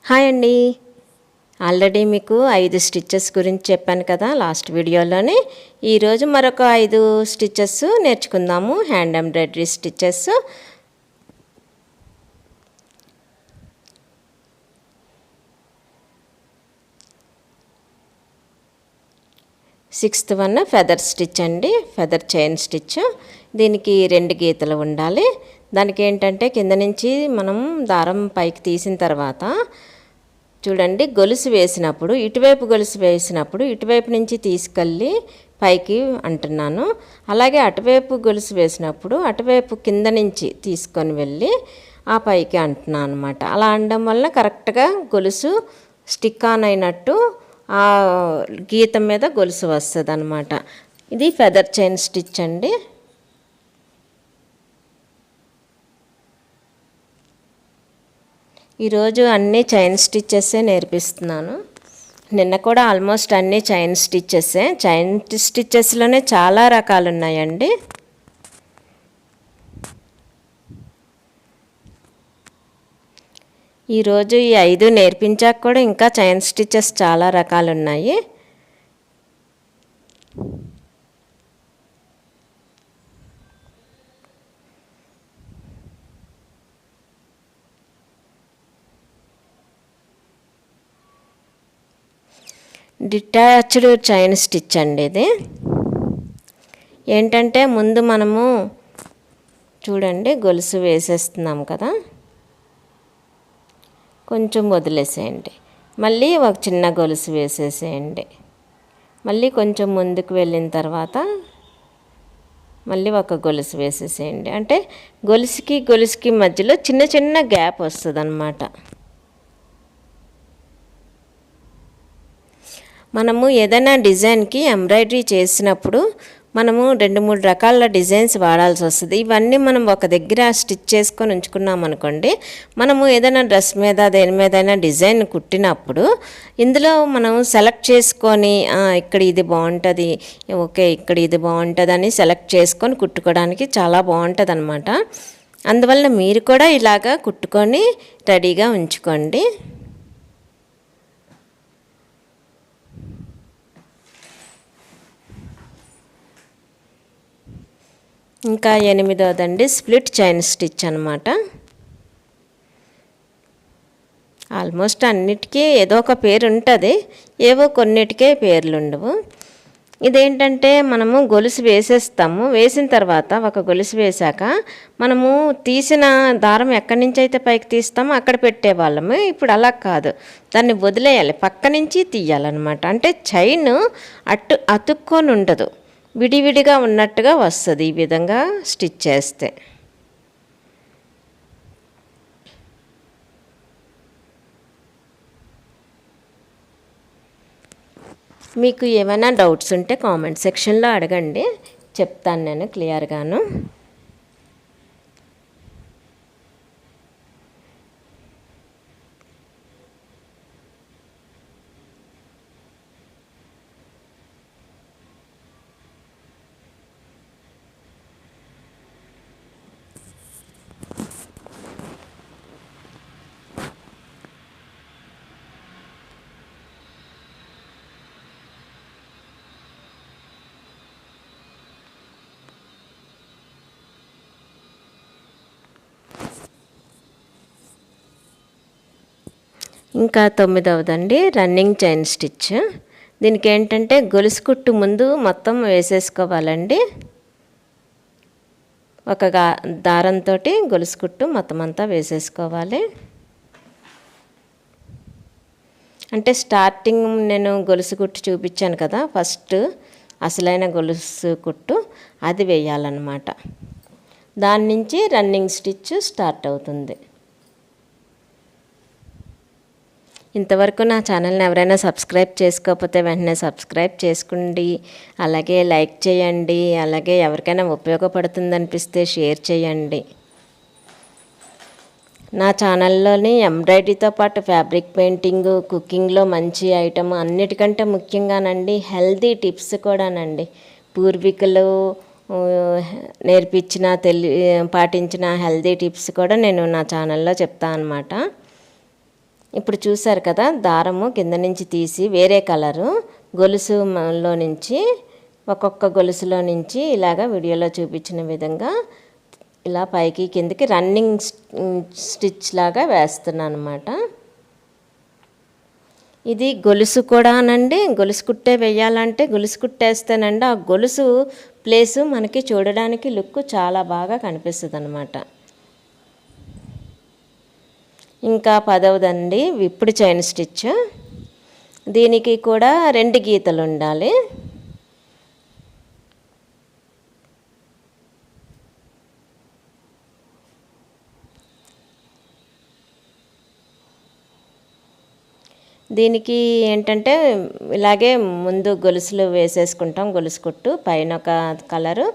Hi అండి. Already మీకు 5 stitches గురించి చెప్పాను కదా లాస్ట్ వీడియోలోనే. ఈరోజు మరొక 5 స్టిచెస్ నేర్చుకుందాము. Hand embroidery stitches. 6th one feather stitch అండి, ఫెదర్ చైన్ స్టిచ్. దీనికి 2 గీతలు ఉండాలి. దానికి ఏంటంటే కింద నుంచి మనం దారం పైకి తీసిన తర్వాత చూడండి, గొలుసు వేసినప్పుడు ఇటువైపు గొలుసు వేసినప్పుడు ఇటువైపు నుంచి తీసుకెళ్ళి పైకి అంటున్నాను. అలాగే అటువైపు గొలుసు వేసినప్పుడు అటువైపు కింద నుంచి తీసుకొని వెళ్ళి ఆ పైకి అంటున్నాను అనమాట. అలా అనడం వల్ల కరెక్ట్గా గొలుసు స్టిక్ ఆన్ అయినట్టు ఆ గీత మీద గొలుసు వస్తుంది అనమాట. ఇది ఫెదర్ చైన్ స్టిచ్ అండి. ఈరోజు అన్ని చైన్ స్టిచ్చెస్సే నేర్పిస్తున్నాను. నిన్న కూడా ఆల్మోస్ట్ అన్ని చైన్ స్టిచ్చెస్సే. చైన్ స్టిచ్చెస్లోనే చాలా రకాలు ఉన్నాయండి. ఈరోజు ఈ 5 నేర్పించాక కూడా ఇంకా చైన్ స్టిచ్చెస్ చాలా రకాలు ఉన్నాయి. డిటాచ్డ్ చైన్ స్టిచ్ అండి ఇది. ఏంటంటే ముందు మనము చూడండి గొలుసు వేసేస్తున్నాం కదా, కొంచెం వదిలేసేయండి, మళ్ళీ ఒక చిన్న గొలుసు వేసేసేయండి, మళ్ళీ కొంచెం ముందుకు వెళ్ళిన తర్వాత మళ్ళీ ఒక గొలుసు వేసేసేయండి. అంటే గొలుసుకి మధ్యలో చిన్న చిన్న గ్యాప్ వస్తుంది అన్నమాట. మనము ఏదైనా డిజైన్కి ఎంబ్రాయిడరీ చేసినప్పుడు మనము 2-3 రకాల డిజైన్స్ వాడాల్సి వస్తుంది. ఇవన్నీ మనం ఒక దగ్గర స్టిచ్ చేసుకొని ఉంచుకున్నాం అనుకోండి, మనము ఏదైనా డ్రెస్ మీద దేని మీదైనా డిజైన్ కుట్టినప్పుడు ఇందులో మనం సెలెక్ట్ చేసుకొని ఇక్కడ ఇది బాగుంటుంది, ఓకే ఇక్కడ ఇది బాగుంటుంది అని సెలెక్ట్ చేసుకొని కుట్టుకోవడానికి చాలా బాగుంటుంది అనమాట. అందువల్ల మీరు కూడా ఇలాగా కుట్టుకొని రెడీగా ఉంచుకోండి. ఇంకా 8వదండి స్ప్లిట్ చైన్ స్టిచ్ అనమాట. ఆల్మోస్ట్ అన్నిటికీ ఏదో ఒక పేరు ఉంటుంది, ఏవో కొన్నిటికే పేర్లు ఉండవు. ఇదేంటంటే మనము గొలుసు వేసేస్తాము. వేసిన తర్వాత ఒక గొలుసు వేసాక మనము తీసిన దారం ఎక్కడి నుంచి అయితే పైకి తీస్తామో అక్కడ పెట్టేవాళ్ళము. ఇప్పుడు అలా కాదు, దాన్ని వదిలేయాలి, పక్క నుంచి తీయాలన్నమాట. అంటే చైన్ అతుక్కొని ఉండదు, విడివిడిగా ఉన్నట్టుగా వస్తుంది ఈ విధంగా స్టిచ్ చేస్తే. మీకు ఏమైనా డౌట్స్ ఉంటే కామెంట్ సెక్షన్లో అడగండి, చెప్తాను నేను క్లియర్గాను. ఇంకా 9వదండి రన్నింగ్ చైన్ స్టిచ్. దీనికి ఏంటంటే గొలుసు కుట్టు ముందు మొత్తం వేసేసుకోవాలండి. ఒక దారంతో గొలుసు కుట్టు మొత్తం అంతా వేసేసుకోవాలి. అంటే స్టార్టింగ్ నేను గొలుసు కుట్టు చూపించాను కదా, ఫస్ట్ అసలైన గొలుసు కుట్టు అది వేయాలన్నమాట. దాని నుంచి రన్నింగ్ స్టిచ్ స్టార్ట్ అవుతుంది. ఇంతవరకు నా ఛానల్ని ఎవరైనా సబ్స్క్రైబ్ చేసుకోకపోతే వెంటనే సబ్స్క్రైబ్ చేసుకోండి, అలాగే లైక్ చేయండి, అలాగే ఎవరికైనా ఉపయోగపడుతుంది అనిపిస్తే షేర్ చేయండి. నా ఛానల్లోని ఎంబ్రాయిడరీతో పాటు ఫ్యాబ్రిక్ పెయింటింగ్, కుకింగ్లో మంచి ఐటమ్, అన్నిటికంటే ముఖ్యంగానండి హెల్తీ టిప్స్ కూడానండి. పూర్వీకులు నేర్పించిన పాటించిన హెల్తీ టిప్స్ కూడా నేను నా ఛానల్లో చెప్తాను అన్నమాట. ఇప్పుడు చూసారు కదా, దారము కింద నుంచి తీసి వేరే కలరు గొలుసులో నుంచి ఒక్కొక్క గొలుసులో నుంచి ఇలాగ వీడియోలో చూపించిన విధంగా ఇలా పైకి కిందకి రన్నింగ్ స్టిచ్ లాగా వేస్తున్నాను అనమాట. ఇది గొలుసు కూడానండి, గొలుసు కుట్టే వేయాలంటే గొలుసు కుట్టేస్తేనండి ఆ గొలుసు ప్లేసు మనకి చూడడానికి లుక్ చాలా బాగా కనిపిస్తుంది అనమాట. ఇంకా 10వదండి విప్పుడు చైన్ స్టిచ్. దీనికి కూడా 2 గీతలు ఉండాలి. దీనికి ఏంటంటే ఇలాగే ముందు గొలుసులు వేసేసుకుంటాం. గొలుసు కుట్టు పైన ఒక కలరు,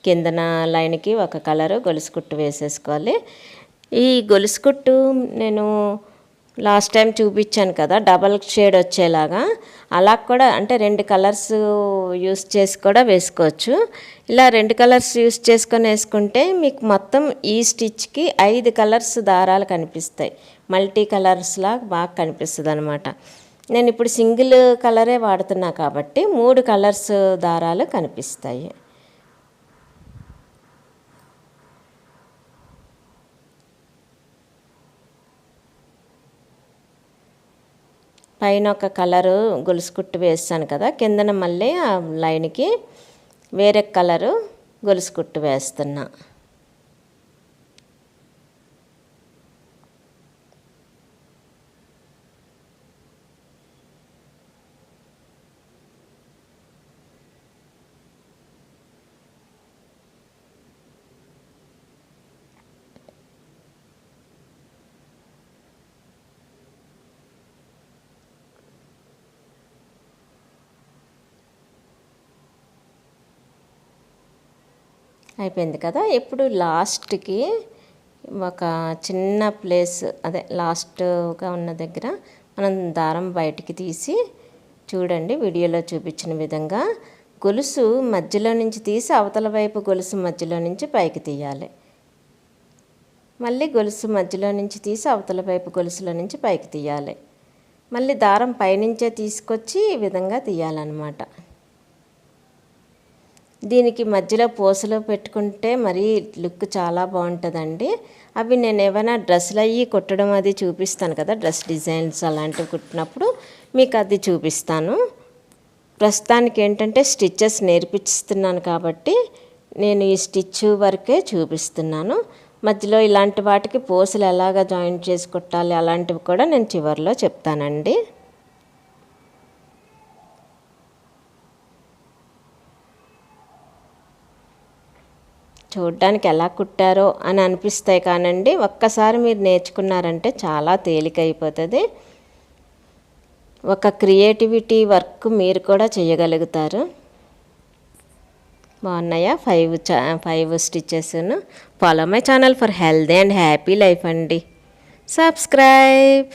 కిందన లైన్కి ఒక కలరు గొలుసు కుట్టు వేసేసుకోవాలి. ఈ గొలుసు కుట్టు నేను లాస్ట్ టైం చూపించాను కదా, డబల్ షేడ్ వచ్చేలాగా. అలా కూడా అంటే 2 కలర్స్ యూస్ చేసి కూడా వేసుకోవచ్చు. ఇలా 2 కలర్స్ యూస్ చేసుకొని వేసుకుంటే మీకు మొత్తం ఈ స్టిచ్కి 5 కలర్స్ దారాలు కనిపిస్తాయి. మల్టీ కలర్స్లా బాగా కనిపిస్తుంది అనమాట. నేను ఇప్పుడు సింగిల్ కలరే వాడుతున్నా కాబట్టి 3 కలర్స్ దారాలు కనిపిస్తాయి. పైన ఒక కలరు గొలుసు కుట్టు వేస్తాను కదా, కిందన మళ్ళీ ఆ లైన్కి వేరే కలరు గొలుసు కుట్టు వేస్తున్నా. అయిపోయింది కదా. ఇప్పుడు లాస్ట్కి ఒక చిన్న ప్లేస్, అదే లాస్ట్గా ఉన్న దగ్గర మనం దారం బయటికి తీసి చూడండి వీడియోలో చూపించిన విధంగా గొలుసు మధ్యలో నుంచి తీసి అవతల వైపు గొలుసు మధ్యలో నుంచి పైకి తీయాలి. మళ్ళీ గొలుసు మధ్యలో నుంచి తీసి అవతల వైపు గొలుసులో నుంచి పైకి తీయాలి. మళ్ళీ దారం పైనుంచే తీసుకొచ్చి ఈ విధంగా తీయాలన్నమాట. దీనికి మధ్యలో పూసలు పెట్టుకుంటే మరీ లుక్ చాలా బాగుంటుందండి. అవి నేను ఏమైనా డ్రెస్సులు అయ్యి కుట్టడం అది చూపిస్తాను కదా, డ్రెస్ డిజైన్స్ అలాంటివి కుట్టినప్పుడు మీకు అది చూపిస్తాను. ప్రస్తుతానికి ఏంటంటే స్టిచ్చెస్ నేర్పిస్తున్నాను కాబట్టి నేను ఈ స్టిచ్ వరకే చూపిస్తున్నాను. మధ్యలో ఇలాంటి వాటికి పూసలు ఎలాగ జాయింట్ చేసి కుట్టాలి అలాంటివి కూడా నేను చివరిలో చెప్తానండి. చూడ్డానికి ఎలా కుట్టారో అని అనిపిస్తాయి కానండి, ఒక్కసారి మీరు నేర్చుకున్నారంటే చాలా తేలికైపోతుంది. ఒక క్రియేటివిటీ వర్క్ మీరు కూడా చేయగలుగుతారు. బాగున్నాయా 5 స్టిచెస్ను. Follow my channel for healthy and happy life అండి. సబ్స్క్రైబ్.